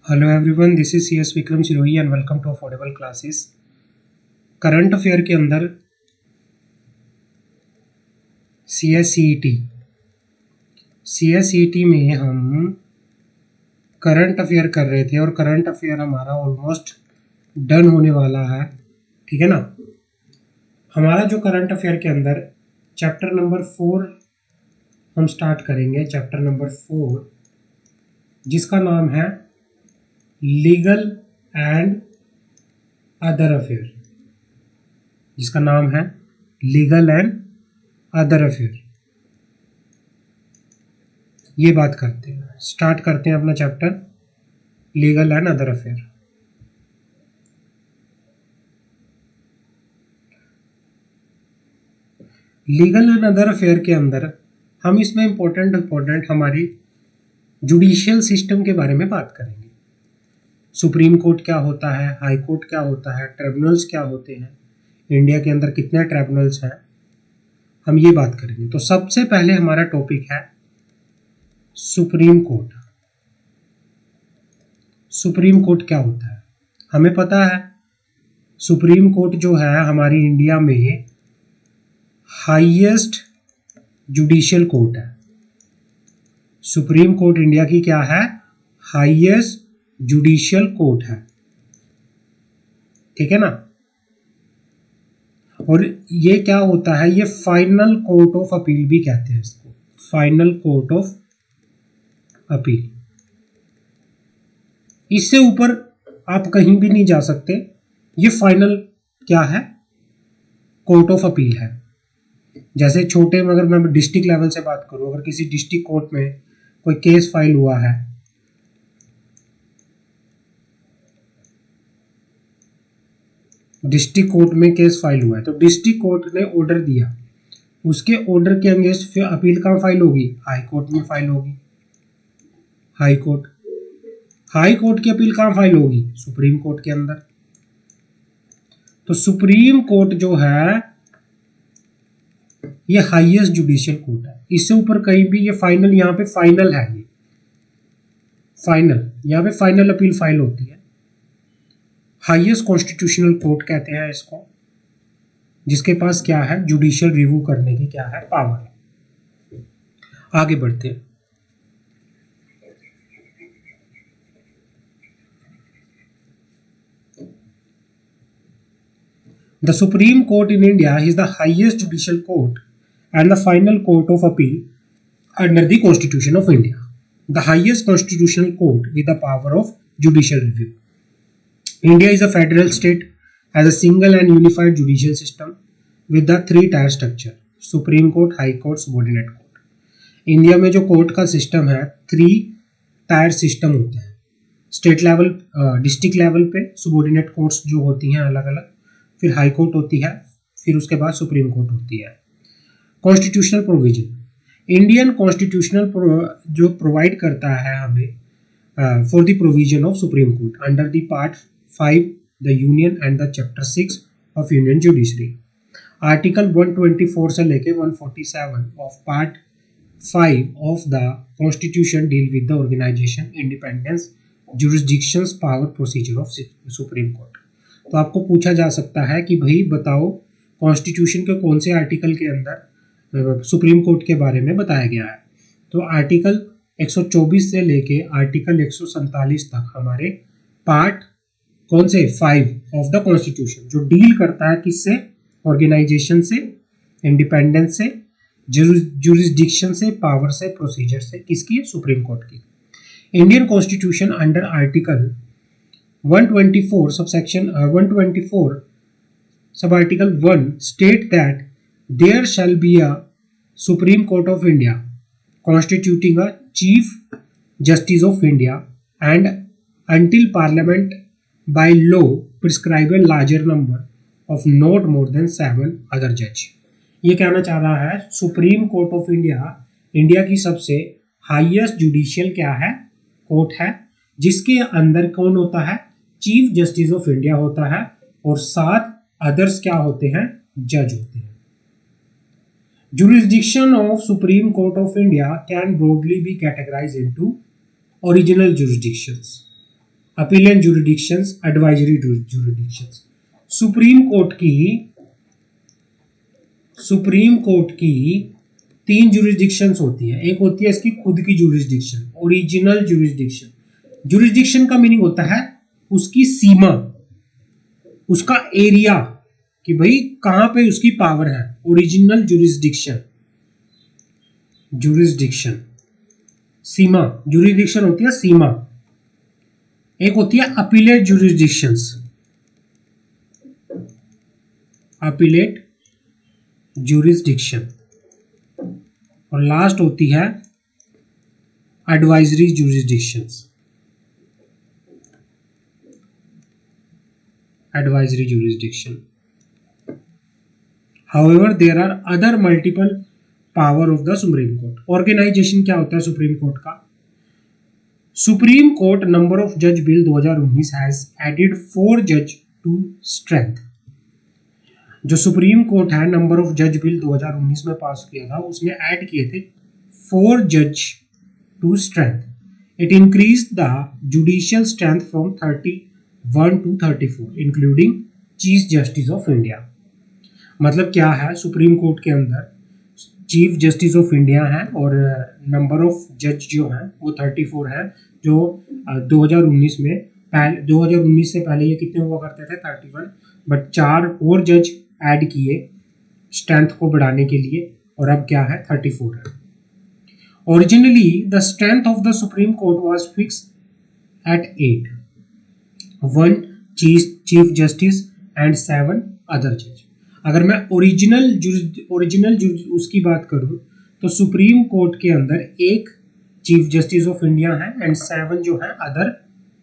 Hello everyone, this is C S Vikram Sirohi and welcome to affordable classes. Current affair के अंदर C S C E T में हम current affair कर रहे थे और करंट अफेयर हमारा ऑलमोस्ट डन होने वाला है। ठीक है ना। हमारा जो करंट अफेयर के अंदर चैप्टर नंबर 4 हम स्टार्ट करेंगे। चैप्टर नंबर 4 जिसका नाम है लीगल एंड अदर अफेयर, जिसका नाम है लीगल एंड अदर अफेयर। ये बात करते हैं, स्टार्ट करते हैं अपना chapter legal and other affair. Legal and other affair के अंदर हम इसमें इंपॉर्टेंट हमारी जुडिशियल सिस्टम के बारे में बात करेंगे। सुप्रीम कोर्ट क्या होता है, हाई कोर्ट क्या होता है, ट्रिब्यूनल्स क्या होते हैं, इंडिया के अंदर कितने ट्रिब्यूनल्स हैं, हम ये बात करेंगे। तो सबसे पहले हमारा टॉपिक है सुप्रीम कोर्ट। सुप्रीम कोर्ट क्या होता है हमें पता है। सुप्रीम कोर्ट जो है हमारी इंडिया में हाईएस्ट जुडिशियल कोर्ट है। सुप्रीम कोर्ट इंडिया की क्या है? हाईएस्ट जुडिशियल कोर्ट है। ठीक है ना। और ये क्या होता है, ये फाइनल कोर्ट ऑफ अपील भी कहते हैं इसको, फाइनल कोर्ट ऑफ अपील। इससे ऊपर आप कहीं भी नहीं जा सकते। ये फाइनल क्या है? कोर्ट ऑफ अपील है। जैसे छोटे में अगर मैं डिस्ट्रिक्ट लेवल से बात करूं, अगर किसी डिस्ट्रिक्ट कोर्ट में कोई केस फाइल हुआ है, डिस्ट्रिक्ट कोर्ट में केस फाइल हुआ है, तो डिस्ट्रिक्ट कोर्ट ने ऑर्डर दिया, उसके ऑर्डर के अगेंस्ट फिर अपील कहाँ फाइल होगी? हाई कोर्ट में फाइल होगी। हाई कोर्ट, हाई कोर्ट की अपील कहाँ फाइल होगी? सुप्रीम कोर्ट के अंदर। तो सुप्रीम कोर्ट जो है ये हाईएस्ट जुडिशियल कोर्ट है। इससे ऊपर कहीं भी ये फाइनल, यहाँ पे फाइनल है, ये फाइनल, यहाँ पे फाइनल अपील फाइल होती है। हाईएस्ट कॉन्स्टिट्यूशनल कोर्ट कहते हैं इसको, जिसके पास क्या है? जुडिशियल रिव्यू करने की क्या है? पावर है। आगे बढ़ते हैं। The Supreme Court in India is the highest judicial court and the final court of appeal under the Constitution of India. The highest constitutional court with the power of judicial review. India is a federal state, has a single and unified judicial system with the three-tier structure: Supreme Court, High Court, Subordinate Court. India में जो court का system है, 3 tier system होते हैं। State level, district level पे subordinate courts जो होती हैं अलग अलग, फिर हाई कोर्ट होती है, फिर उसके बाद सुप्रीम कोर्ट होती है। कॉन्स्टिट्यूशनल प्रोविजन, इंडियन कॉन्स्टिट्यूशनल जो प्रोवाइड करता है हमें for the provision of supreme court under the part 5 the union and the chapter 6 of union judiciary. Article 124 से लेके 147 of part 5 of the constitution deal with the organisation, independence, jurisdictions, power, procedure of supreme court. तो आपको पूछा जा सकता है कि भाई बताओ कॉन्स्टिट्यूशन के कौन से आर्टिकल के अंदर सुप्रीम कोर्ट के बारे में बताया गया है। तो आर्टिकल 124 से लेके आर्टिकल 147 तक हमारे पार्ट कौन से? 5 ऑफ द कॉन्स्टिट्यूशन, जो डील करता है किससे? ऑर्गेनाइजेशन से, इंडिपेंडेंस से, जुरिस्डिक्शन से, पावर से, प्रोसीजर से। किसकी? सुप्रीम कोर्ट की। Indian constitution under article 124 subsection 124 subarticle 1 state that there shall be a Supreme Court of India constituting a Chief Justice of India and until Parliament by law prescribe a larger number of not more than 7 other judge। ये कहना चाह रहा है supreme court of India India की सबसे highest judicial क्या है? Court है, जिसके अंदर कौन होता है? चीफ जस्टिस ऑफ इंडिया होता है और 7 अदर्स क्या होते हैं? जज होते हैं। Jurisdiction of supreme court of India can broadly be categorised into original jurisdictions. Appellate jurisdictions, advisory jurisdictions. Supreme court की 3 जुरिडिक्शंस होती है। एक होती है इसकी खुद की जुरिडिक्शन, ओरिजिनल जुरिडिक्शन। जुरिडिक्शन का मीनिंग होता है उसकी सीमा, उसका एरिया, कि भाई कहां पे उसकी पावर है। ओरिजिनल जुरिडिक्शन, सीमा, जुरिडिक्शन होती है सीमा। एक होती है अपीलेट जुरिडिक्शंस, अपीलेट जुरिडिक्शन, और लास्ट होती है advisory jurisdictions, advisory jurisdiction. However, there are other multiple power of the Supreme Court. Organization क्या होता है सुप्रीम कोर्ट का? सुप्रीम कोर्ट नंबर ऑफ जज बिल 2019 हैज एडेड 4 जज टू स्ट्रेंथ। जो सुप्रीम कोर्ट है नंबर ऑफ जज बिल 2019 में पास किया था, उसने ऐड किए थे 4 जज to strength. It increase the judicial strength from 31 to 34 including chief justice of India. मतलब क्या है, सुप्रीम कोर्ट के अंदर चीफ जस्टिस ऑफ इंडिया है और नंबर ऑफ जज जो हैं वो 34 है, जो 2019 में 2019 से पहले ये कितने हुआ करते थे 31, बट 4 और जज ऐड किए स्ट्रेंथ को बढ़ाने के लिए, और अब क्या है 34 है। Originally the strength of the supreme court was fixed at 8, 1 chief justice and 7 other जज। अगर मैं ओरिजिनल उसकी बात करूं तो सुप्रीम कोर्ट के अंदर 1 चीफ जस्टिस ऑफ इंडिया है एंड 7 जो है अदर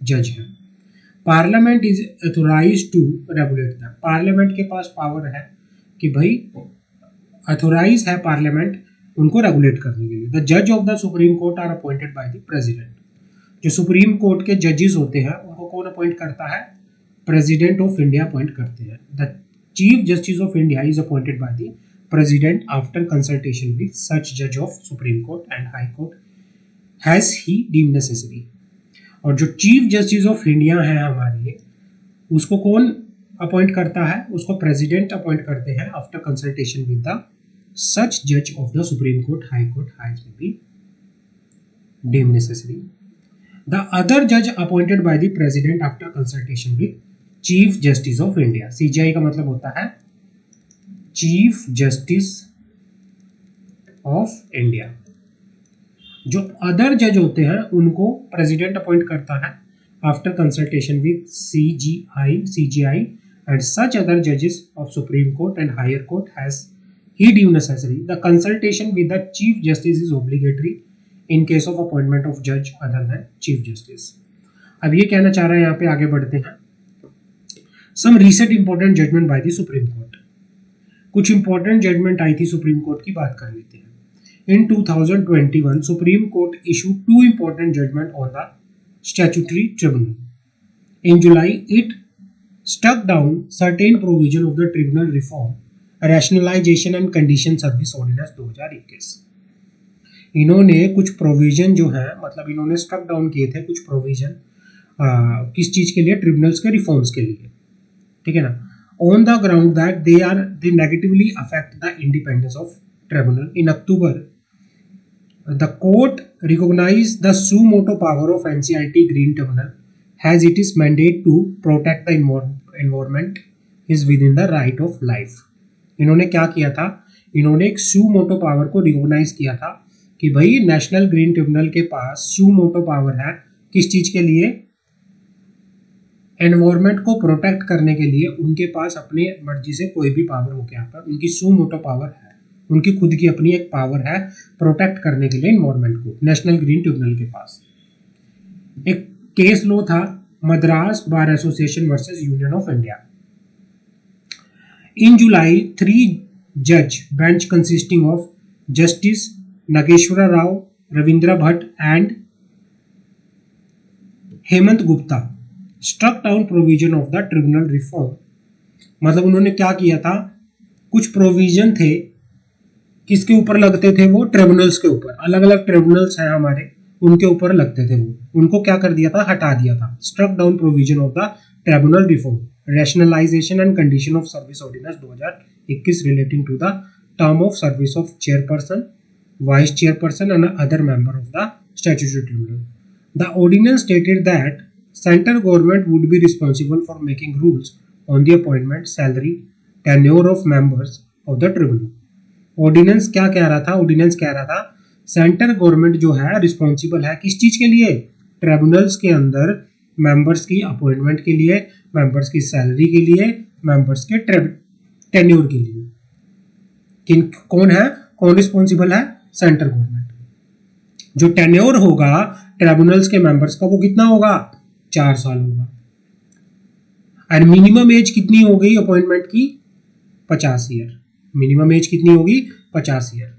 जज हैं। Parliament is authorised to regulate them. Parliament के पास पावर है कि भाई अथोराइज है पार्लियामेंट उनको रेगुलेट करने के लिए। द जज of the supreme court are appointed by the president. जो सुप्रीम कोर्ट के जजेस होते हैं उनको कौन अपॉइंट करता है? प्रेसिडेंट ऑफ इंडिया अपॉइंट करते हैं। The chief justice of India is appointed by the president after consultation with such जज of supreme court and high court has he deemed necessary. और जो चीफ जस्टिस ऑफ इंडिया है हमारे, उसको कौन appoint करता है? उसको प्रेसिडेंट अपॉइंट करते हैं after consultation with the such जज of the supreme court, high court has be deemed necessary. The other judge appointed by the president after consultation with Chief Justice of India. CJI का मतलब होता है Chief Justice of India. जो other जज होते हैं उनको प्रेसिडेंट अपॉइंट करता है after consultation with CGI and such other judges of Supreme Court and higher court has he deemed necessary. The consultation with the Chief Justice is obligatory in case of appointment of judge other than Chief Justice. अब ये कहना चाह रहे हैं, यहाँ पे आगे बढ़ते हैं। Some recent important judgment by the Supreme Court. कुछ important judgment आई थी सुप्रीम कोर्ट की, बात कर लेते हैं। In 2021, Supreme Court issued 2 important judgment on the statutory tribunal. In July, it struck down certain provision of the tribunal reform, rationalization and condition service ordinance 2021। इन्होंने कुछ provision जो है, मतलब इन्होंने स्ट्रक डाउन किए थे कुछ प्रोविजन, किस चीज के लिए? ट्रिब्यूनल्स के रिफॉर्म्स के लिए, ठीक है ना। On the ground that they negatively affect the independence of tribunal. In October the court recognise the suo motu power of NCLT green tribunal has it is mandate to protect the environment is within the right of life. इन्होंने क्या किया था? इन्होंने एक सू motu power को recognise किया था कि भाई नेशनल ग्रीन ट्रिब्यूनल के पास सू मोटो पावर है, किस चीज के लिए? एनवायरमेंट को प्रोटेक्ट करने के लिए उनके पास अपनी मर्जी से कोई भी पावर हो, यहाँ पर उनकी सू मोटो पावर है, उनकी खुद की अपनी एक पावर है प्रोटेक्ट करने के लिए एनवायरमेंट को, नेशनल ग्रीन ट्रिब्यूनल के पास। एक केस लो था Madras bar association versus union of India. In July 3 जज bench consisting of justice Nageswara Rao, Ravindra Bhat and Hemant Gupta struck down provision of the tribunal reform. मतलब उन्होंने क्या किया था? कुछ प्रोविजन थे, किसके ऊपर लगते थे वो? ट्रिब्यूनल्स के ऊपर। अलग अलग ट्रिब्यूनल्स हैं हमारे, उनके ऊपर लगते थे, वो उनको क्या कर दिया था, हटा दिया था। Struck down provision of the tribunal reform, rationalisation and condition of service ordinance 2021 relating to the term of service of chairperson, vice chairperson and other member of the statutory tribunal. The ordinance stated that central government would be responsible for making rules on the appointment, salary, tenure of members of the tribunal. Ordinance क्या कह रहा था, ordinance कह रहा था central government जो है responsible है किस चीज के लिए, ट्रिब्यूनल्स के अंदर मेंबर्स की अपॉइंटमेंट के लिए, मेंबर्स की सैलरी के लिए, मेंबर्स के टेन्योर के लिए। कौन है, कौन रिस्पॉन्सिबल है, सेंट्रल गवर्नमेंट। जो टेन्योर होगा ट्रिब्यूनल्स के मेंबर्स का वो कितना होगा, 4 साल होगा। एंड मिनिमम एज कितनी हो गई अपॉइंटमेंट की, 50 ईयर। मिनिमम एज कितनी होगी, 50 year.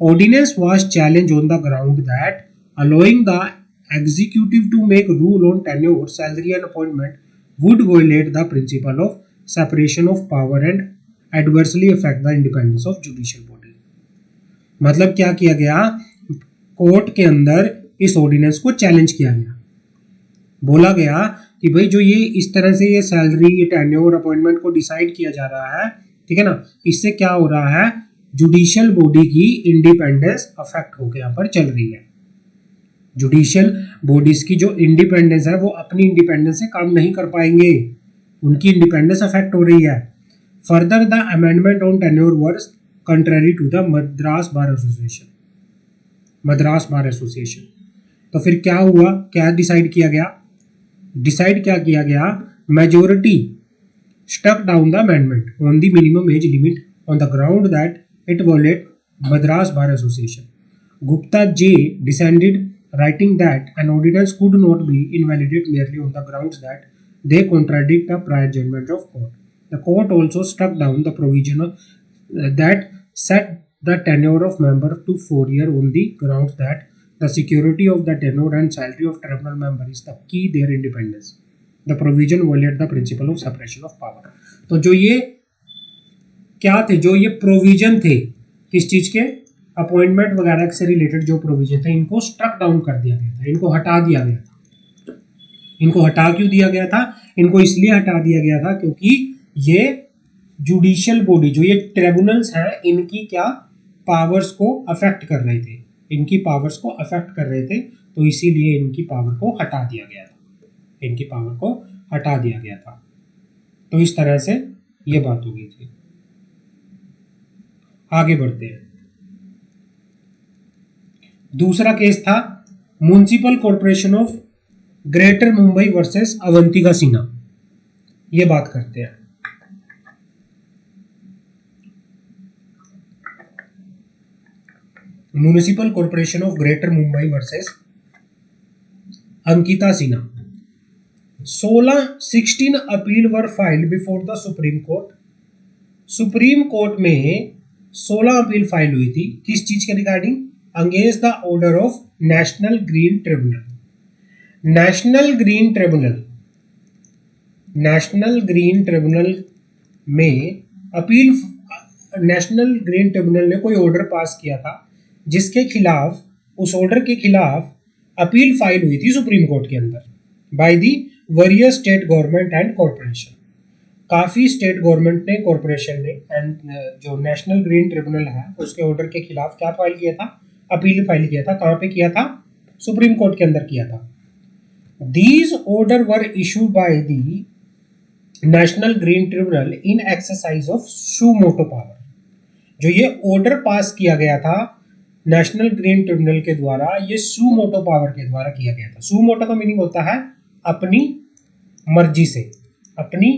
Ordinance was challenge on the ground that allowing the executive to make rule on tenure, salary and appointment would violate the principle of separation of power and adversely affect the independence of judicial body. मतलब क्या किया गया, court के अंदर इस ordinance को challenge किया गया। बोला गया कि भाई जो ये इस तरह से ये सैलरी, ये टेन्योर, अपॉइंटमेंट को डिसाइड किया जा रहा है, ठीक है ना, इससे क्या हो रहा है, जुडिशियल बॉडी की इंडिपेंडेंस अफेक्ट होकर यहाँ पर चल रही है। जुडिशियल बॉडीज की जो इंडिपेंडेंस है वो अपनी इंडिपेंडेंस से काम नहीं कर पाएंगे, उनकी इंडिपेंडेंस अफेक्ट हो रही है। Further the amendment on tenure were contrary to the Madras bar association, Madras bar association. तो फिर क्या हुआ, क्या डिसाइड किया गया, डिसाइड क्या किया गया, majority struck down the amendment on the minimum age limit on the ground that it violate Madras bar association. Gupta J dissented writing that an ordinance could not be invalidated merely on the grounds that they contradict a prior judgment of court. The court also struck down the provision that set the tenure of member to 4 years on the grounds that the security of the tenure and salary of tribunal member is the key their independence. The provision violated the principle of separation of power. तो जो ये क्या थे, जो ये provision थे किस चीज के, अपॉइंटमेंट वगैरह से रिलेटेड जो प्रोविजन थे, इनको स्ट्रक डाउन कर दिया गया था, इनको हटा दिया गया था। इनको हटा क्यों दिया गया था, इनको इसलिए हटा दिया गया था क्योंकि ये जुडिशियल बॉडी, जो ये ट्रिब्यूनल्स हैं, इनकी क्या पावर्स को अफेक्ट कर रहे थे, इनकी पावर्स को अफेक्ट कर रहे थे, तो इसीलिए इनकी पावर को हटा दिया गया था, इनकी पावर को हटा दिया गया था। तो इस तरह से ये बात हो गई थी। आगे बढ़ते हैं। दूसरा केस था municipal corporation of greater Mumbai versus Avantika Sinha. ये बात करते हैं। Municipal corporation of greater Mumbai versus Ankita Sinha. 16 appeal were filed before the supreme court. Supreme court में 16 अपील फाइल हुई थी, किस चीज के regarding, against the order of national green tribunal. National green tribunal, national green tribunal में अपील, नेशनल ग्रीन ट्रिब्यूनल ने कोई order pass किया था जिसके खिलाफ, उस ऑर्डर के खिलाफ अपील फाइल हुई थी सुप्रीम कोर्ट के अंदर by the various state government and corporation. काफी स्टेट गवर्नमेंट ने, कॉर्पोरेशन ने, एंड जो नेशनल ग्रीन ट्रिब्यूनल है उसके ऑर्डर के खिलाफ क्या फाइल किया था, अपील फाइल किया था। कहां पे किया था, सुप्रीम कोर्ट के अंदर किया था। These order were issued by the national green tribunal in exercise of suo motu power. जो ये ऑर्डर पास किया गया था नेशनल ग्रीन ट्रिब्यूनल के द्वारा, ये सू मोटो पावर के द्वारा किया गया था। सू मोटो का मीनिंग होता है अपनी मर्जी से, अपनी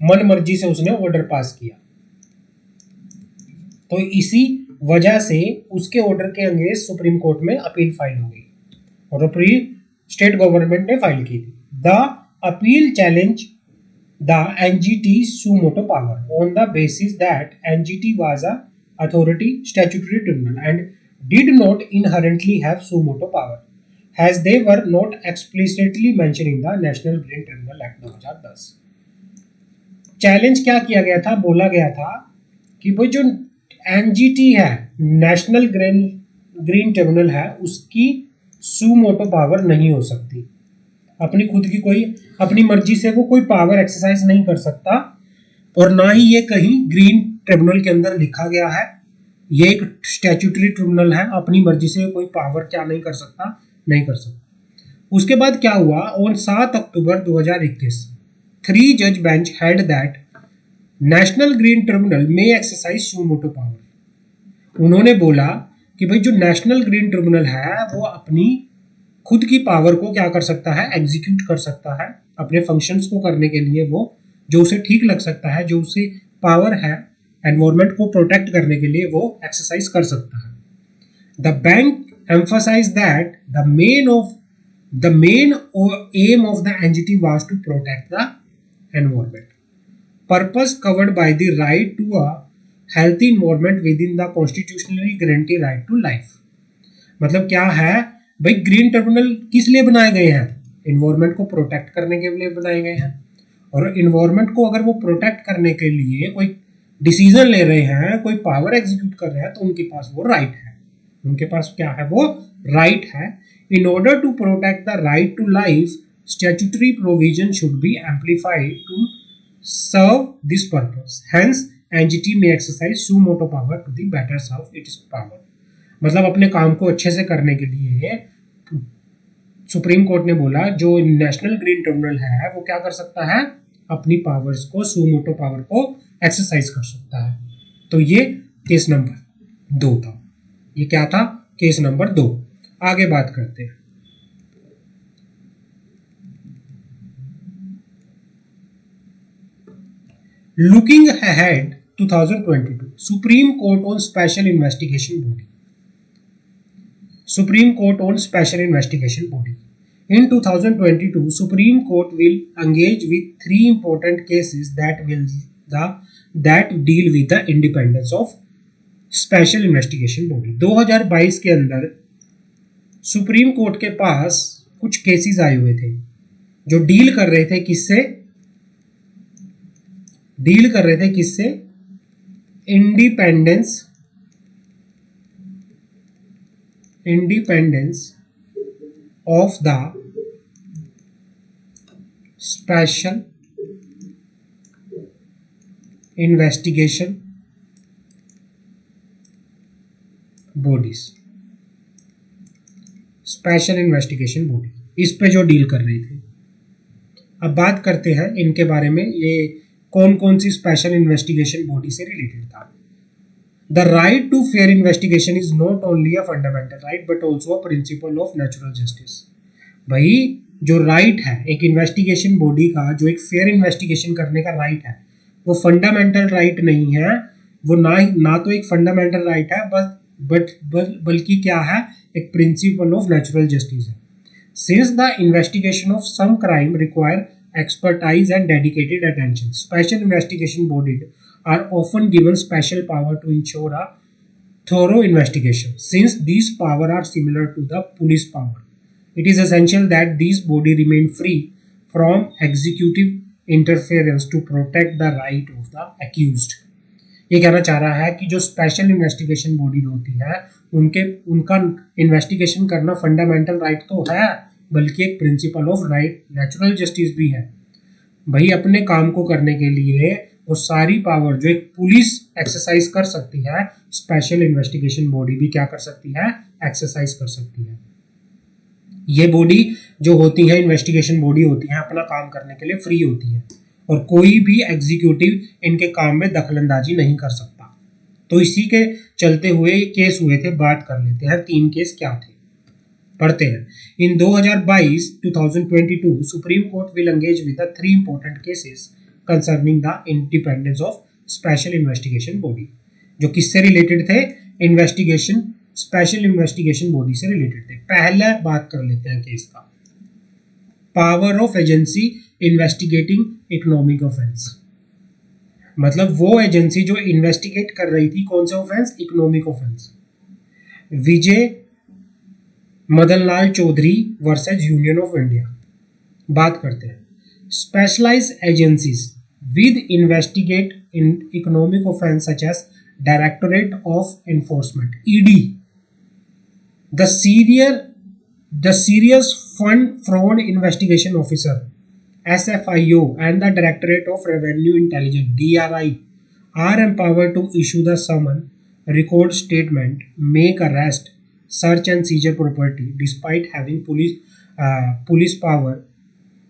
मन मर्जी से उसने ऑर्डर पास किया। तो इसी वजह से उसके ऑर्डर के अगेंस्ट सुप्रीम कोर्ट में अपील फाइल हो गई और अपील स्टेट गवर्नमेंट ने फाइल की थी। The appeal challenge the NGT suo motu power on the basis that NGT was a authority statutory tribunal and did not inherently have suo motu power as they were not explicitly mentioned in the National Green Tribunal Act 2010। Challenge क्या किया गया था, बोला गया था कि वो जो एनजीटी है, नेशनल ग्रीन ट्रिब्यूनल है, उसकी सुमोटो पावर नहीं हो सकती। अपनी खुद की कोई अपनी मर्जी से वो कोई पावर एक्सरसाइज नहीं कर सकता, और ना ही ये कहीं ग्रीन ट्रिब्यूनल के अंदर लिखा गया है। ये एक स्टैट्यूटरी ट्रिब्यूनल है, अपनी मर्जी से कोई पावर क्या नहीं कर सकता, नहीं कर सकता। उसके बाद क्या हुआ, ऑन 7 अक्टूबर 2021 3 जज bench head that national green tribunal में एक्सरसाइज सुमोटो पावर। उन्होंने बोला कि भाई जो नेशनल ग्रीन ट्रिब्यूनल है वो अपनी खुद की पावर को क्या कर सकता है, एग्जीक्यूट कर सकता है अपने फंक्शंस को करने के लिए। वो जो उसे ठीक लग सकता है, जो उसे पावर है एनवायरमेंट को प्रोटेक्ट करने के लिए, वो एक्सरसाइज कर सकता है। The bank emphasized that the main aim of the entity was to protect the environment. Purpose covered by the right to a healthy environment within the constitutionally guaranteed right to life. मतलब क्या है भाई, green tribunal किस लिए बनाए गए हैं, environment को प्रोटेक्ट करने के लिए बनाए गए हैं। और इन्वायरमेंट को अगर वो प्रोटेक्ट करने के लिए कोई डिसीजन ले रहे हैं, कोई पावर एग्जीक्यूट कर रहे हैं, तो उनके पास वो राइट है, उनके पास क्या है, वो राइट है। In order to protect the right to life, statutory provision should be amplified to serve this purpose, hence NGT में exercise suo motu power to the better serve its power. मतलब अपने काम को अच्छे से करने के लिए सुप्रीम कोर्ट ने बोला जो नेशनल ग्रीन ट्रिब्यूनल है वो क्या कर सकता है, अपनी पावर्स को, सुमोटो पावर को एक्सरसाइज कर सकता है। तो ये केस नंबर 2 था। ये क्या था, केस नंबर 2। आगे बात करते हैं। Looking ahead 2022 supreme court on special investigation body. Supreme Court on Special Investigation Body. In 2022, Supreme Court will engage with 3 important cases that deal with the independence of Special Investigation Body. 2022 के अंदर supreme court के पास कुछ cases आए हुए थे जो deal कर रहे थे किससे, independence of the special investigation bodies, special investigation body, इस पे जो डील कर रहे थे। अब बात करते हैं इनके बारे में, ये कौन कौन सी स्पेशल इन्वेस्टिगेशन बॉडी से रिलेटेड था। The right to fair investigation is not only a fundamental right but also a principle of natural justice. भाई जो राइट है एक इन्वेस्टिगेशन बॉडी का, जो एक फेयर इन्वेस्टिगेशन करने का राइट है, वो फंडामेंटल राइट नहीं है, वो ना तो एक फंडामेंटल राइट है बल्कि क्या है, एक प्रिंसिपल ऑफ नेचुरल जस्टिस है। Since the investigation of some crime require expertise and dedicated attention, special investigation bodies are often given special power to ensure a thorough investigation. Since these powers are similar to the police power, it is essential that these bodies remain free from executive interference to protect the right of the accused. ये कहना चाह रहा है कि जो special investigation body होती है उनका इन्वेस्टिगेशन करना फंडामेंटल राइट तो है, बल्कि एक principle of right natural justice भी है। भाई अपने काम को करने के लिए वो सारी पावर जो एक पुलिस एक्सरसाइज कर सकती है, स्पेशल इन्वेस्टिगेशन बॉडी भी क्या कर सकती है, एक्सरसाइज कर सकती है। ये बॉडी जो होती है, इन्वेस्टिगेशन बॉडी होती है, अपना काम करने के लिए फ्री होती है और कोई भी एग्जीक्यूटिव इनके काम में दखलंदाजी नहीं कर सकता। तो इसी के चलते हुए केस हुए थे, बात कर लेते हैं 3 केस क्या थे, पढ़ते हैं। इन 2022 supreme court will engage with the 3 important cases concerning the independence of special investigation body, जो किससे रिलेटेड थे, स्पेशल इन्वेस्टिगेशन बॉडी से रिलेटेड थे। पहले बात कर लेते हैं केस का, power of agency investigating economic offence. मतलब वो एजेंसी जो इन्वेस्टिगेट कर रही थी कौन सा offence, economic offence. Vijay Madanlal Choudhary versus union of India. बात करते हैं specialised agencies with investigate in economic offence such as directorate of enforcement, ED, The Serious Fund Fraud Investigation Officer SFIO and the Directorate of Revenue Intelligence DRI are empowered to issue the summon, record statement, make arrest, search and seizure property despite having police power.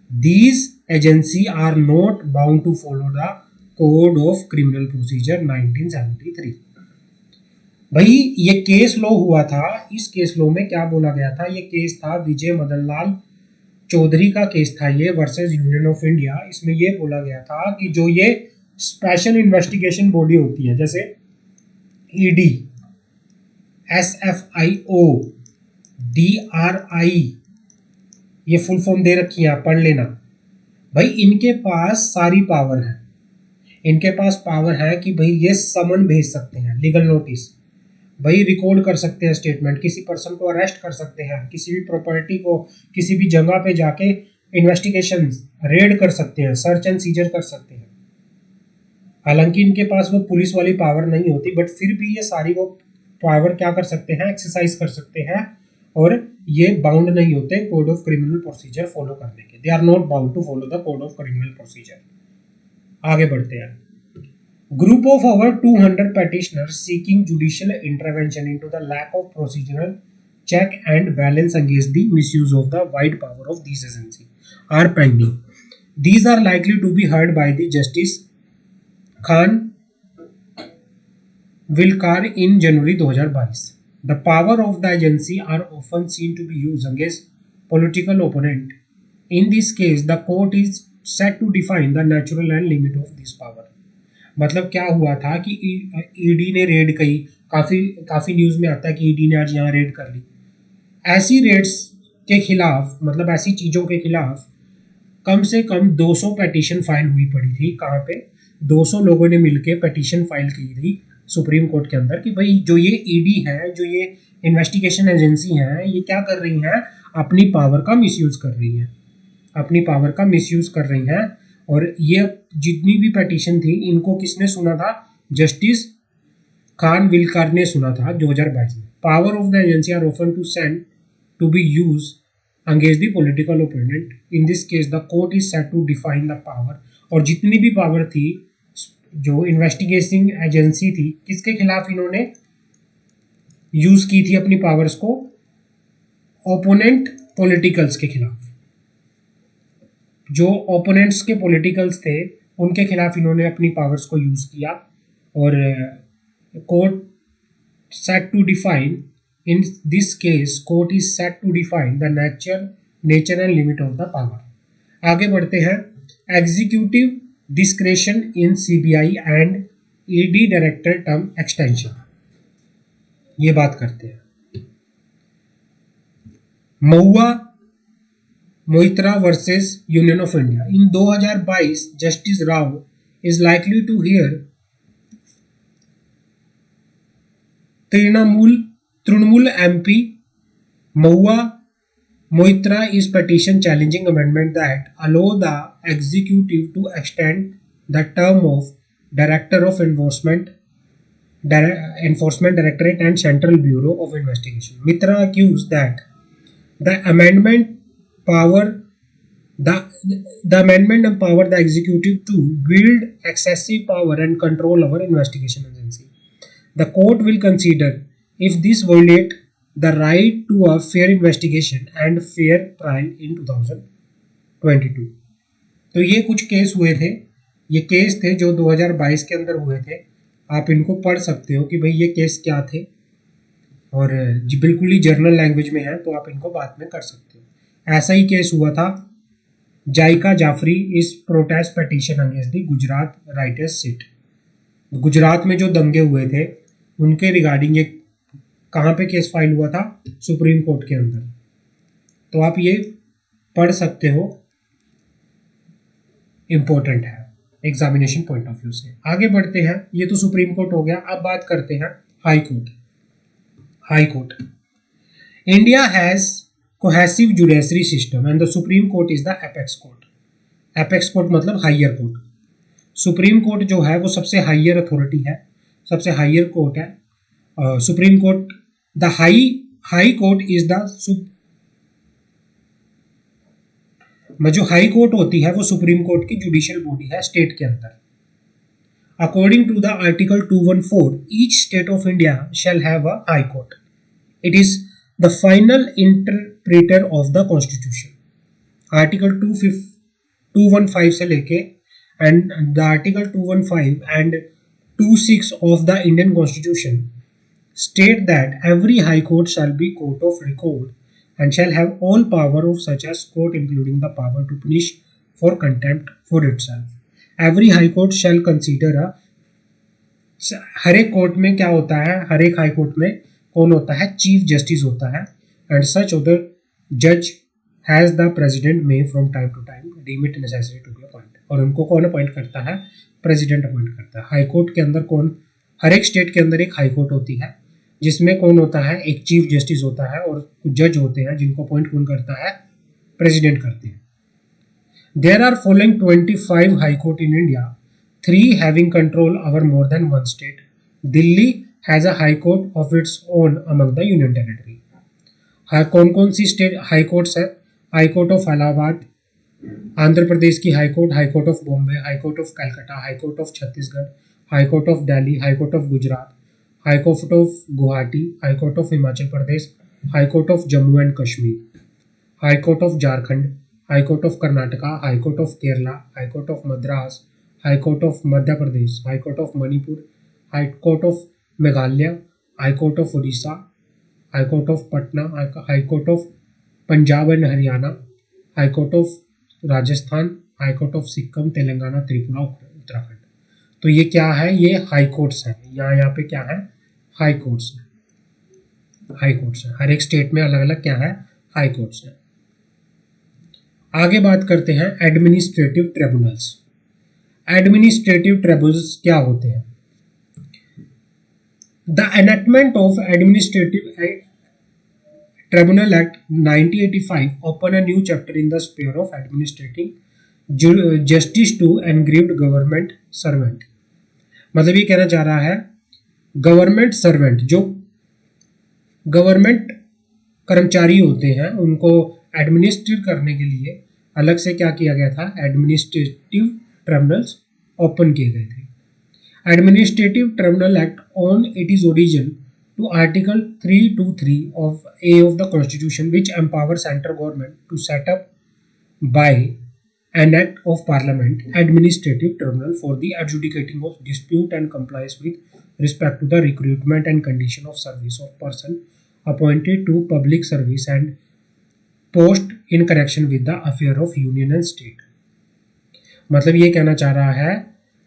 These agencies are not bound to follow the Code of Criminal Procedure 1973. भाई ये case लो हुआ था, इस case लो में क्या बोला गया था? ये केस था विजय मदन लाल चौधरी का केस था ये वर्सेस यूनियन ऑफ इंडिया। इसमें ये बोला गया था कि जो ये स्पेशल इन्वेस्टिगेशन बॉडी होती है जैसे ईडी, SFIO, DRI, ये फुल फॉर्म दे रखी है, पढ़ लेना भाई। इनके पास सारी पावर है, इनके पास पावर है कि भाई ये समन भेज सकते हैं, लीगल नोटिस, भाई रिकॉर्ड कर सकते हैं स्टेटमेंट, किसी पर्सन को अरेस्ट कर सकते हैं, किसी भी प्रॉपर्टी को किसी भी जगह पे जाके इन्वेस्टिगेशन रेड कर सकते हैं, सर्च एंड सीजर कर सकते हैं। हालांकि इनके पास वो पुलिस वाली पावर नहीं होती, बट फिर भी ये सारी वो पावर क्या कर सकते हैं, एक्सरसाइज कर सकते हैं, और ये बाउंड नहीं होते code of criminal procedure follow करने के। They are not bound to follow the code of criminal procedure. आगे बढ़ते हैं। Group of over 200 petitioners seeking judicial intervention into the lack of procedural check and balance against the misuse of the wide power of these agencies are pending. These are likely to be heard by the Justice Khan Wilkar in January 2022. The power of the agency are often seen to be used against political opponent. In this case, the court is set to define the natural and limit of this power. मतलब क्या हुआ था कि ED ने red की, काफी news में आता है कि ईडी ने आज यहाँ रेड कर ली। ऐसी रेड्स के खिलाफ, मतलब ऐसी चीजों के खिलाफ कम से कम 200 पेटिशन फाइल हुई पड़ी थी। कहाँ पे? 200 लोगों ने मिलकर पेटिशन फाइल की थी सुप्रीम कोर्ट के अंदर कि भाई जो ये ईडी है, जो ये इन्वेस्टिगेशन एजेंसी है, ये क्या कर रही हैं, अपनी पावर का मिसयूज कर रही हैं, अपनी पावर का मिसयूज कर रही हैं। और ये जितनी भी पेटिशन थी इनको किसने सुना था? जस्टिस खान विलकर ने सुना था 2022 में। Power of the agency are often to send to be use against the political opponent. In this case the court is set to define the power. और जितनी भी पावर थी, जो इन्वेस्टिगेटिंग एजेंसी थी, किसके खिलाफ इन्होंने यूज की थी अपनी पावर्स को? ओपोनेंट पॉलिटिकल्स के खिलाफ। जो ओपोनेंट्स के पॉलिटिकल्स थे उनके खिलाफ इन्होंने अपनी पावर्स को यूज किया। और court set to define, in this case court is set to define the nature and limit of the power. आगे बढ़ते हैं। Executive discretion in CBI and ED director term extension, ये बात करते हैं। Moitra versus union of India. In 2022 justice Rao is likely to hear Trinamool MP Moitra is petition challenging amendment that allow the executive to extend the term of Director of Enforcement Directorate and Central Bureau of Investigation. Mitra accused that the amendment empower the executive to wield excessive power and control over investigation agency. The court will consider if this violate the right to a fair investigation and fair trial in 2022. तो ये कुछ case हुए थे, ये case थे जो 2022 के अंदर हुए थे। आप इनको पढ़ सकते हो कि भाई ये केस क्या थे, और बिल्कुल ही जर्नल लैंग्वेज में है, तो आप इनको बाद में कर सकते हो। ऐसा ही केस हुआ था जायका जाफरी इस protest petition against the Gujarat riots SIT. Gujarat में जो दंगे हुए थे उनके रिगार्डिंग ये कहाँ पे केस फाइल हुआ था? सुप्रीम कोर्ट के अंदर। तो आप ये पढ़ सकते हो, इंपॉर्टेंट है एग्जामिनेशन पॉइंट ऑफ व्यू से। आगे बढ़ते हैं। ये तो सुप्रीम कोर्ट हो गया। अब बात करते हैं high court. High court, India has cohesive judiciary system and the supreme court is the apex court. Apex court मतलब हायर कोर्ट। सुप्रीम कोर्ट जो है वो सबसे हायर अथॉरिटी है, सबसे हायर कोर्ट है। Supreme court, the high court is the जो high court होती है वो सुप्रीम कोर्ट की जुडिशियल बॉडी है स्टेट के अंदर। According to the article 214, each state of India shall have a high court. It is the final interpreter of the constitution. Article 215 से लेके and the article 215 and 26 of the Indian Constitution state that every high court shall be court of record and shall have all power of such as court, including the power to punish for contempt for itself. Every high court shall consider a, हर एक court में क्या होता है, हर एक high court में कौन होता है, चीफ जस्टिस होता है, एंड सच अदर जज has the president may from time to time deem it necessary to be appoint. और उनको कौन अपॉइंट करता है, प्रेसिडेंट अपॉइंट करता है। हाई कोर्ट के अंदर कौन, हर एक स्टेट के अंदर एक हाई कोर्ट होती है जिसमें कौन होता है, एक चीफ जस्टिस होता है और कुछ जज होते हैं जिनको अपॉइंट कौन करता है, प्रेसिडेंट करते हैं। There are following 25 high court in India, 3 having control over more than 1 state. Delhi has a high court of its own among the union territory. कौन कौन सी स्टेट हाई कोर्ट्स है, high court of Allahabad, Andhra Pradesh की high court of Bombay, high court of Calcutta, high court of Chhattisgarh, high court of Delhi, high court of Gujarat, high court of Guwahati, high court of Himachal Pradesh, high court of Jammu and Kashmir, high court of Jharkhand, high court of Karnataka, high court of Kerala, high court of Madras, high court of Madhya Pradesh, high court of Manipur, high court of Meghalaya, high court of Orissa, high court of Patna, high court of Punjab and Haryana, high court of Rajasthan, high court of Sikkim, Telangana, Tripura, Uttarakhand. तो ये क्या है, ये high courts हैं। यहाँ पे क्या है, हाई कोर्ट्स है, हाई कोर्ट्स है। हर एक स्टेट में अलग अलग क्या है, हाई कोर्ट्स है। आगे बात करते हैं एडमिनिस्ट्रेटिव ट्रिब्यूनल्स। एडमिनिस्ट्रेटिव ट्रिब्यूनल्स क्या होते हैं? The enactment of administrative Tribunal Act 1985 open a new chapter in the sphere of administrating justice to aggrieved government servant। मतलब ये कहना चाह रहा है, गवर्नमेंट सर्वेंट, जो गवर्नमेंट कर्मचारी होते हैं, उनको एडमिनिस्ट्रेट करने के लिए अलग से क्या किया गया था, एडमिनिस्ट्रेटिव ट्रिब्यूनल्स ओपन किए गए थे। Administrative tribunal act on it is origin to Article 323 of A of the Constitution, which empowers central government to set up by an act of Parliament administrative tribunal for the adjudicating of dispute and compliance with respect to the recruitment and condition of service of person appointed to public service and post in connection with the affair of union and state। मतलब ये कहना चाह रहा है,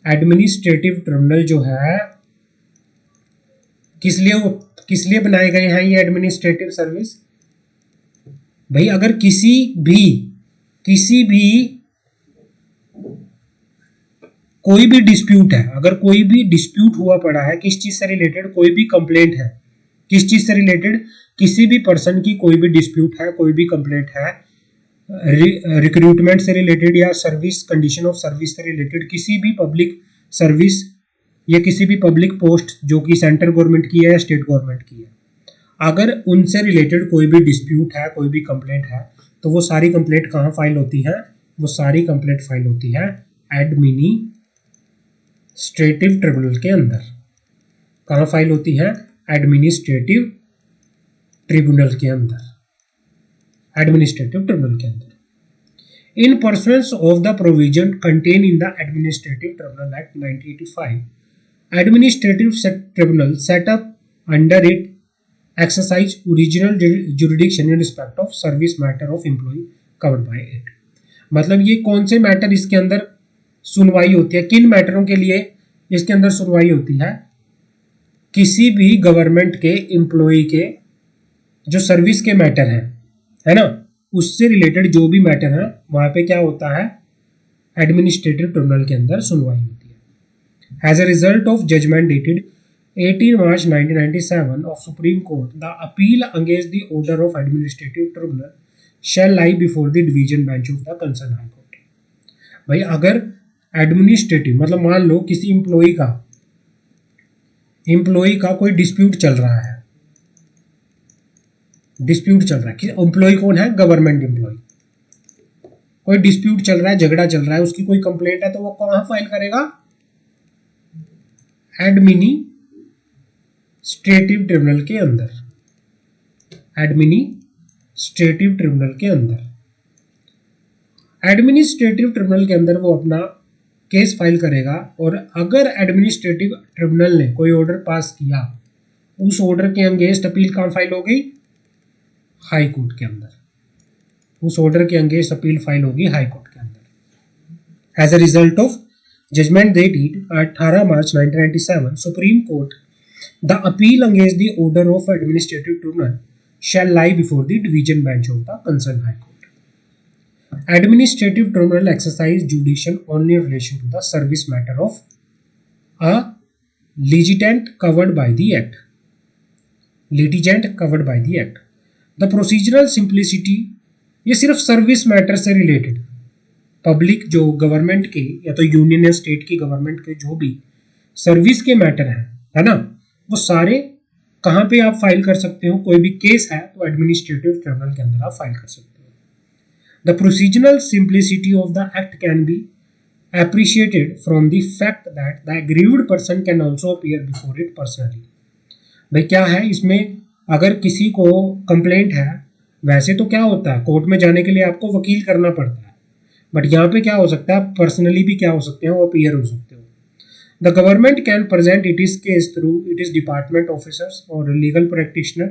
administrative tribunal जो है किस लिए बनाए गए हैं ये एडमिनिस्ट्रेटिव सर्विस? भाई अगर किसी भी कोई भी डिस्प्यूट है, अगर कोई भी डिस्प्यूट हुआ पड़ा है, किस चीज से रिलेटेड, कोई भी कंप्लेंट है, किस चीज से रिलेटेड, किसी भी पर्सन की कोई भी डिस्प्यूट है, कोई भी कंप्लेंट है, रिक्रूटमेंट से रिलेटेड या सर्विस कंडीशन ऑफ सर्विस से रिलेटेड, किसी भी पब्लिक सर्विस या किसी भी पब्लिक पोस्ट जो कि सेंट्रल गवर्नमेंट की है या स्टेट गवर्नमेंट की है, अगर उनसे रिलेटेड कोई भी डिस्प्यूट है, कोई भी कंप्लेंट है, तो वो सारी कंप्लेंट कहाँ फाइल होती है? वो सारी कंप्लेंट फाइल होती है एडमिनिस्ट्रेटिव ट्रिब्यूनल के अंदर। कहाँ फाइल होती है? एडमिनिस्ट्रेटिव ट्रिब्यूनल के अंदर, एडमिनिस्ट्रेटिव ट्रिब्यूनल के अंदर। In pursuance of the provision contained in the Administrative Tribunal Act 1985, administrative tribunal set up under it exercise original jurisdiction in respect of service matter of employee covered by it। मतलब ये कौन से matter इसके अंदर सुनवाई होती है, किन मैटरों के लिए इसके अंदर सुनवाई होती है? किसी भी गवर्नमेंट के एम्प्लॉय के जो सर्विस के मैटर है ना, उससे रिलेटेड जो भी मैटर है वहां पे क्या होता है, एडमिनिस्ट्रेटिव ट्रिब्यूनल के अंदर सुनवाई होती है। As a result of judgment dated 18 March 1997 of Supreme Court, the appeal against the order of administrative tribunal shall lie before the division bench of the concerned high court। भाई अगर administrative मतलब मान लो किसी एम्प्लॉय का कोई dispute चल रहा है, एम्प्लॉय कौन है? Government employ. कोई डिस्प्यूट चल रहा है, झगड़ा चल रहा है, उसकी कोई कंप्लेंट है, तो वो कहाँ फाइल करेगा? एडमिनिस्ट्रेटिव ट्रिब्यूनल के अंदर, एडमिनिस्ट्रेटिव ट्रिब्यूनल के अंदर। एडमिनिस्ट्रेटिव ट्रिब्यूनल के अंदर वो अपना केस फाइल करेगा, और अगर एडमिनिस्ट्रेटिव ट्रिब्यूनल ने कोई ऑर्डर पास किया, उस ऑर्डर के अगेंस्ट अपील कहाँ फाइल होगी? हाई कोर्ट के अंदर। उस ऑर्डर के अगेंस्ट अपील फाइल होगी हाई कोर्ट के अंदर। As a result of judgement dated 18 March 1997, supreme court, the appeal against the order of administrative tribunal shall lie before the division bench of the concerned high court. Administrative tribunal exercise jurisdiction only in relation to the service matter of a litigant covered by the act. The procedural simplicity, ये सिर्फ service matter से related, public जो government के या तो union या state की government के जो भी सर्विस के मैटर है ना, वो सारे कहाँ पे आप फाइल कर सकते हो? कोई भी केस है तो एडमिनिस्ट्रेटिव ट्रिब्यूनल के अंदर आप फाइल कर सकते हो। The procedural simplicity of the act can be appreciated from the fact that the aggrieved person can also appear before it personally. भाई क्या है इसमें, अगर किसी को कंप्लेंट है, वैसे तो क्या होता है कोर्ट में जाने के लिए आपको वकील करना पड़ता है, बट यहाँ पे क्या हो सकता है, पर्सनली भी क्या हो सकते हैं, वो अपीयर हो सकते हो। The government can present its case through its department officers or legal practitioner.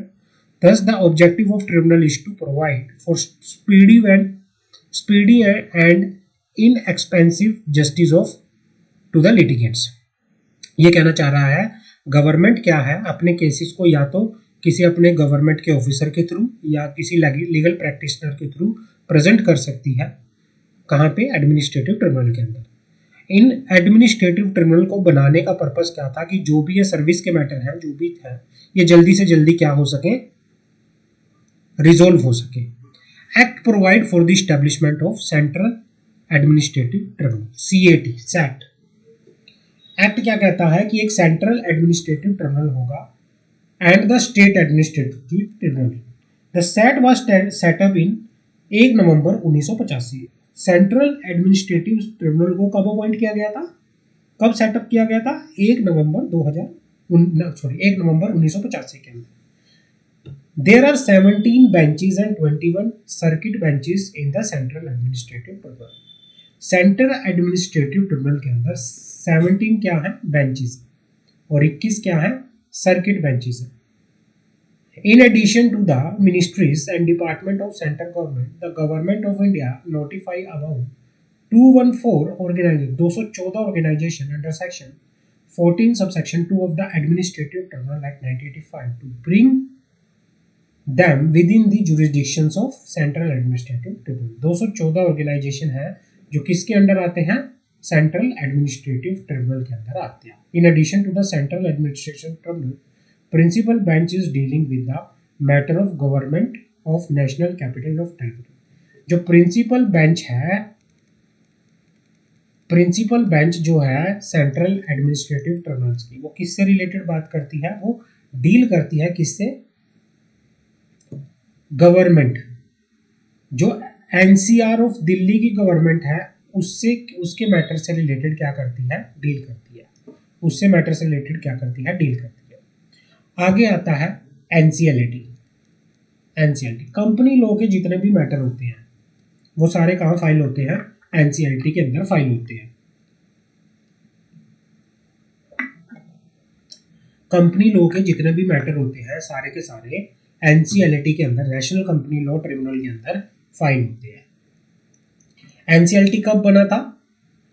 Thus, the objective of tribunal is to provide for speedy and inexpensive justice of to the litigants. ये कहना चाह रहा है government क्या है, अपने cases को या तो किसी अपने गवर्नमेंट के ऑफिसर के थ्रू या किसी लीगल प्रैक्टिशनर के थ्रू प्रेजेंट कर सकती है। कहाँ पे? एडमिनिस्ट्रेटिव ट्रिब्यूनल के अंदर। इन एडमिनिस्ट्रेटिव ट्रिब्यूनल को बनाने का पर्पस क्या था कि जो भी ये सर्विस के मैटर हैं, जो भी है, ये जल्दी से जल्दी क्या हो सके, रिजोल्व हो सके। Act provide for the establishment of central administrative tribunal, CAT, SAT. Act क्या कहता है कि एक सेंट्रल एडमिनिस्ट्रेटिव ट्रिब्यूनल होगा and the state administrative tribunal. The SAT was set up in 1 November 1985। Central administrative tribunal को कब अपॉइंट किया गया था, कब सेटअप किया गया था? 1 नवंबर 1985 के अंदर। There are 17 benches and 21 circuit benches in the Central Administrative Tribunal. Central administrative tribunal के अंदर 17 क्या है? बेंचेस, और 21 क्या है? सर्किट बेंचेस है। In addition to the ministries and department of central government, the government of India notify about 214 organization under section 14 subsection 2 of the Administrative Tribunal Act 1985 to bring them within the jurisdictions of Central Administrative Tribunal. 214 organisation है जो किसके under आते हैं? Central administrative tribunal के अंदर आते हैं। In addition to the central administration tribunal, principal bench is dealing with the matter of government of national capital of territory. जो प्रिंसिपल बेंच है, प्रिंसिपल बेंच जो है सेंट्रल एडमिनिस्ट्रेटिव ट्रिब्यूनल्स की, वो किससे रिलेटेड बात करती है? वो डील करती है किससे? गवर्नमेंट, जो NCR ऑफ दिल्ली की गवर्नमेंट है उससे, उसके मैटर से रिलेटेड क्या करती है? डील करती है। उससे मैटर से रिलेटेड क्या करती है? डील करती है। आगे आता है NCLT। कंपनी लॉ के जितने भी मैटर होते हैं वो सारे कहाँ फाइल होते हैं? NCLT के अंदर फाइल होते हैं। कंपनी लॉ के जितने भी मैटर होते हैं सारे के सारे NCLT के अंदर, नेशनल कंपनी लॉ ट्रिब्यूनल के अंदर फाइल होते हैं। NCLT कब बना था?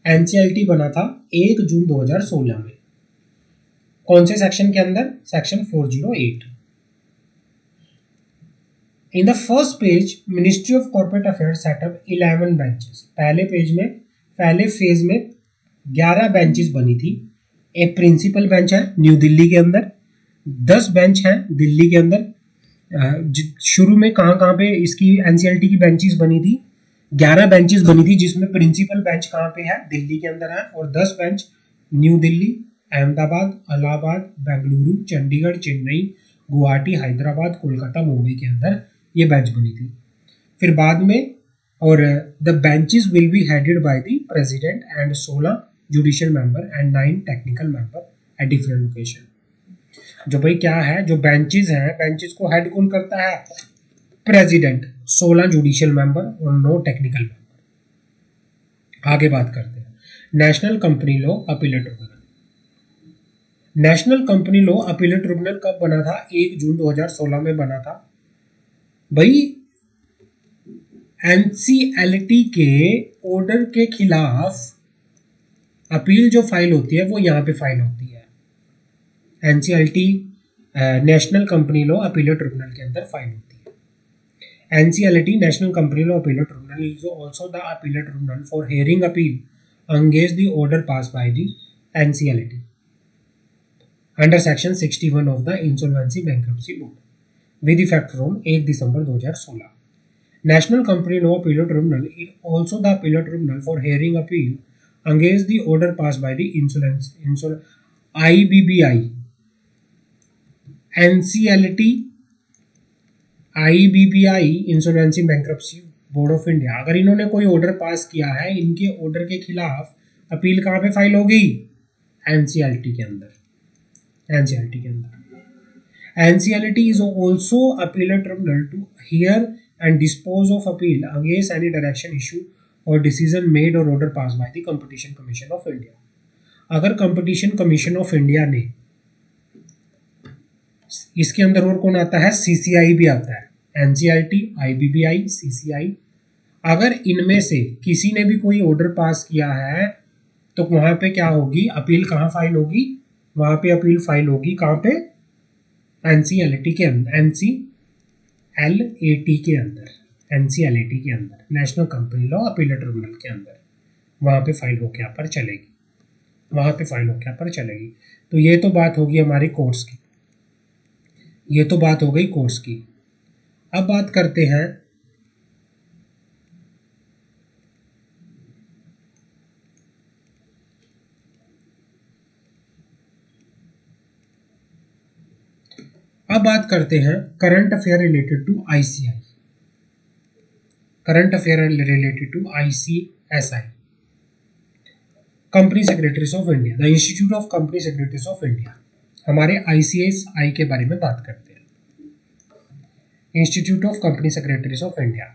NCLT बना था 1 जून 2016 में। कौन से सेक्शन के अंदर? Section 408। In the first page, ministry of corporate affairs setup 11 benches. पहले फेज में 11 बेंचेस बनी थी। एक प्रिंसिपल बेंच है न्यू दिल्ली के अंदर, 10 बेंच हैं दिल्ली के अंदर। शुरू में कहाँ पे इसकी NCLT की बेंचेस बनी थी? 11 बेंचेस बनी थी, जिसमें प्रिंसिपल बेंच कहाँ पे है? दिल्ली के अंदर है, और 10 बेंच न्यू दिल्ली, अहमदाबाद, इलाहाबाद, बेंगलुरु, चंडीगढ़, चेन्नई, गुवाहाटी, हैदराबाद, कोलकाता, मुंबई के अंदर ये बेंच बनी थी। फिर बाद में और the benches will be headed by the president and 16 judicial member and 9 technical member at different location. जो भाई क्या है, जो बेंचेस हैं, बेंचेस को हेड कौन करता है? प्रेसिडेंट, 16 जुडिशियल मेंबर और 9 टेक्निकल मेंबर। आगे बात करते हैं national company law appellate tribunal. National company law appellate tribunal कब बना था? 1 जून 2016 में बना था भाई। एनसीएलटी के ऑर्डर के खिलाफ अपील जो फाइल होती है वो यहाँ पे फाइल होती है, NCLT national company law appellate tribunal के अंदर फाइल होती है। NCLT National Company Law Appellate Tribunal is also the appellate tribunal for hearing appeal against the order passed by the NCLT under Section 61 of the Insolvency Bankruptcy Code with effect from 1 December 2016. National Company Law Appellate Tribunal is also the appellate tribunal for hearing appeal against the order passed by the IBBI, NCLT, IBBI insolvency bankruptcy board of India. अगर इन्होंने कोई order pass किया है, इनके order के खिलाफ appeal कहाँ पे फाइल होगी? एनसीएलटी के अंदर। एनसीएलटी के अंदर NCLT is also appellate tribunal to hear and dispose of appeal against any direction issue or decision made or order pass by the competition commission of India. अगर competition commission of India ने, इसके अंदर और कौन आता है? CCI भी आता है, एनसीएलटी, आईबीबीआई, सीसीआई। अगर इनमें से किसी ने भी कोई ऑर्डर पास किया है तो वहां पे क्या होगी? अपील कहाँ फाइल होगी? वहां पे अपील फाइल होगी कहाँ पे? एनसीएलटी के अंदर, एनसीएलएटी के अंदर, एनसीएलएटी के अंदर, national company law appellate tribunal के अंदर वहां पे फाइल होके यहाँ पर चलेगी, वहां पे फाइल होके यहाँ पर चलेगी। तो ये तो बात होगी हमारी कोर्ट्स की, ये तो बात हो गई कोर्स की। अब बात करते हैं current affair related to ICI, current affair related to ICSI, company secretaries of India, the institute of company secretaries of India. हमारे आईसीएसआई के बारे में बात करते हैं, institute of company secretaries of India.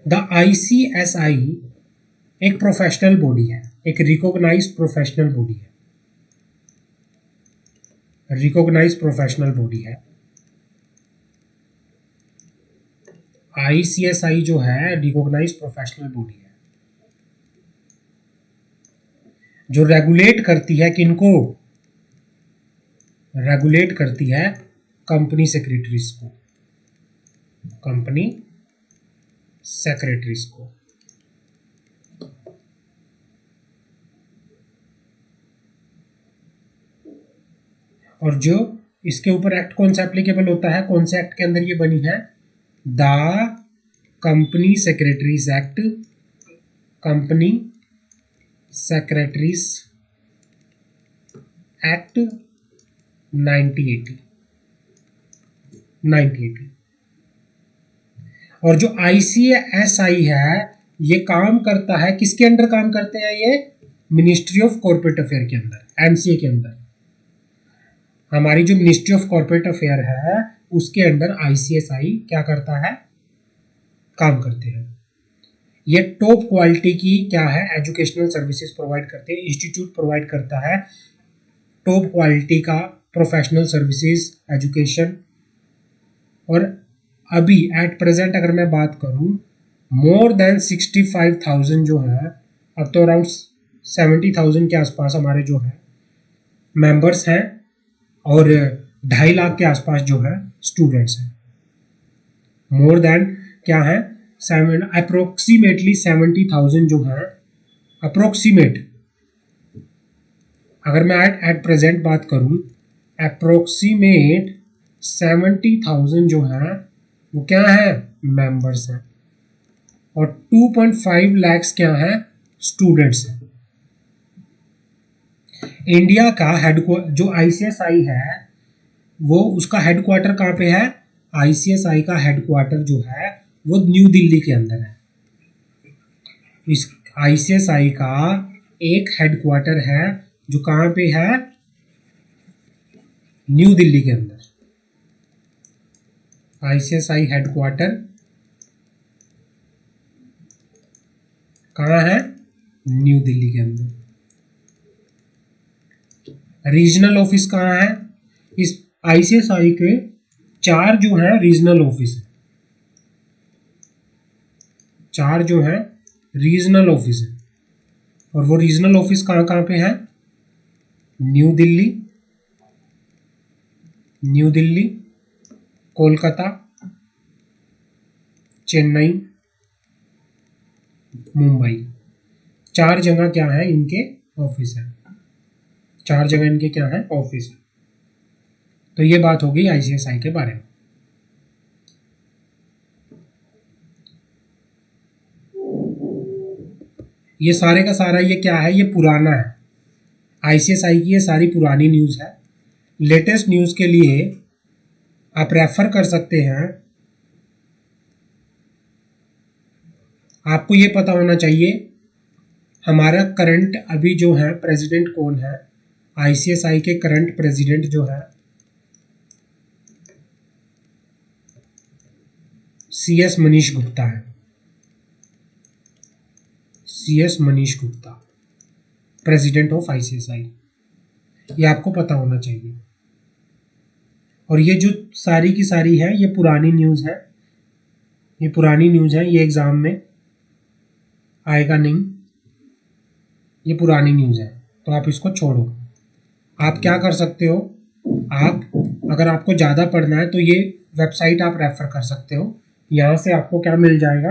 The ICSI एक प्रोफेशनल बॉडी है, एक रिकॉग्नाइज्ड प्रोफेशनल बॉडी है, रिकॉग्नाइज्ड प्रोफेशनल बॉडी है। आईसीएसआई जो है रिकॉग्नाइज्ड प्रोफेशनल बॉडी है जो रेगुलेट करती है किनको? रेगुलेट करती है कंपनी सेक्रेटरीज को, कंपनी सेक्रेटरीज को। और जो इसके ऊपर एक्ट कौन सा एप्लीकेबल होता है? कौन से एक्ट के अंदर ये बनी है? The company secretaries act, company secretaries act 1980। और जो आईसीएसआई है ये काम करता है किसके अंदर काम करते हैं? ये मिनिस्ट्री ऑफ कॉर्पोरेट अफेयर के अंदर, एमसीए के अंदर। हमारी जो मिनिस्ट्री ऑफ कॉर्पोरेट अफेयर है उसके अंदर आईसीएसआई क्या करता है? काम करते हैं। ये टॉप क्वालिटी की क्या है? एजुकेशनल सर्विसेज प्रोवाइड करते हैं। इंस्टीट्यूट प्रोवाइड करता है टॉप क्वालिटी का प्रोफेशनल सर्विसेज, एजुकेशन। और अभी एट प्रेजेंट अगर मैं बात करूं, मोर देन 65,000 जो है, अब तो अराउंड 70,000 के आसपास हमारे जो है मेंबर्स हैं और 2.5 लाख के आसपास जो है स्टूडेंट्स हैं। मोर देन क्या है? अप्रोक्सीमेटली 70,000 जो है, अप्रोक्सीमेट अगर मैं एट प्रेजेंट बात करूं, अप्रोक्सीमेट 70,000 जो है वो क्या है? मेंबर्स हैं। और 2.5 लाख क्या है? स्टूडेंट्स हैं। इंडिया का हेडक्वार्टर जो आईसीएसआई है वो उसका हेडक्वार्टर कहाँ पे है? आईसीएसआई का हेडक्वार्टर जो है वो न्यू दिल्ली के अंदर है। इस आईसीएसआई का एक हेडक्वार्टर है जो कहाँ पे है, न्यू दिल्ली के अंदर। आईसीएसआई हेडक्वार्टर कहाँ है, न्यू दिल्ली के अंदर। रीजनल ऑफिस कहाँ है, इस आईसीएसआई के 4 जो है रीजनल ऑफिस है, 4 जो है रीजनल ऑफिस है। और वो रीजनल ऑफिस कहाँ कहाँ पे है, न्यू दिल्ली, न्यू दिल्ली, कोलकाता, चेन्नई, मुंबई। 4 जगह क्या है, इनके ऑफिस है, 4 जगह इनके क्या है, ऑफिस है। तो ये बात हो गई आईसीएसआई के बारे में। ये सारे का सारा ये क्या है, ये पुराना है। आईसीएसआई की ये सारी पुरानी न्यूज़ है। लेटेस्ट न्यूज़ के लिए आप रेफर कर सकते हैं। आपको ये पता होना चाहिए हमारा करंट अभी जो है प्रेसिडेंट कौन है। आईसीएसआई के करंट प्रेसिडेंट जो है सीएस मनीष गुप्ता है, CS Manish Gupta, president of ICSI. ये आपको पता होना चाहिए। और ये जो सारी की सारी है ये पुरानी न्यूज़ है, ये पुरानी न्यूज़ है, ये एग्ज़ाम में आएगा नहीं, ये पुरानी न्यूज़ है। तो आप इसको छोड़ो। आप क्या कर सकते हो, आप अगर आपको ज़्यादा पढ़ना है तो ये वेबसाइट आप रेफर कर सकते हो। यहाँ से आपको क्या मिल जाएगा,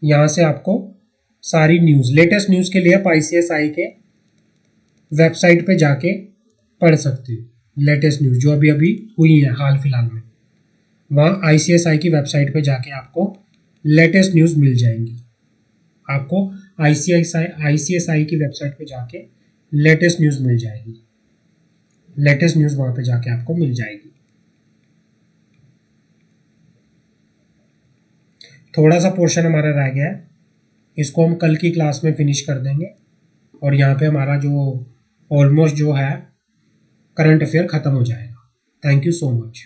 यहाँ से आपको सारी न्यूज़, लेटेस्ट न्यूज़ के लिए आप आईसीएसआई के वेबसाइट पे जाके पढ़ सकते हो। लेटेस्ट न्यूज़ जो अभी अभी हुई है हाल फिलहाल में, वहाँ आईसीएसआई की वेबसाइट पे जाके आपको लेटेस्ट न्यूज़ मिल जाएंगी। आपको आईसीएसआई की वेबसाइट पे जाके लेटेस्ट न्यूज़ मिल जाएगी, लेटेस्ट न्यूज़ वहाँ पे जाके आपको मिल जाएगी। थोड़ा सा पोर्शन हमारा रह गया है, इसको हम कल की क्लास में फिनिश कर देंगे। और यहाँ पे हमारा जो ऑलमोस्ट जो है करंट अफेयर ख़त्म हो जाएगा। Thank you so much.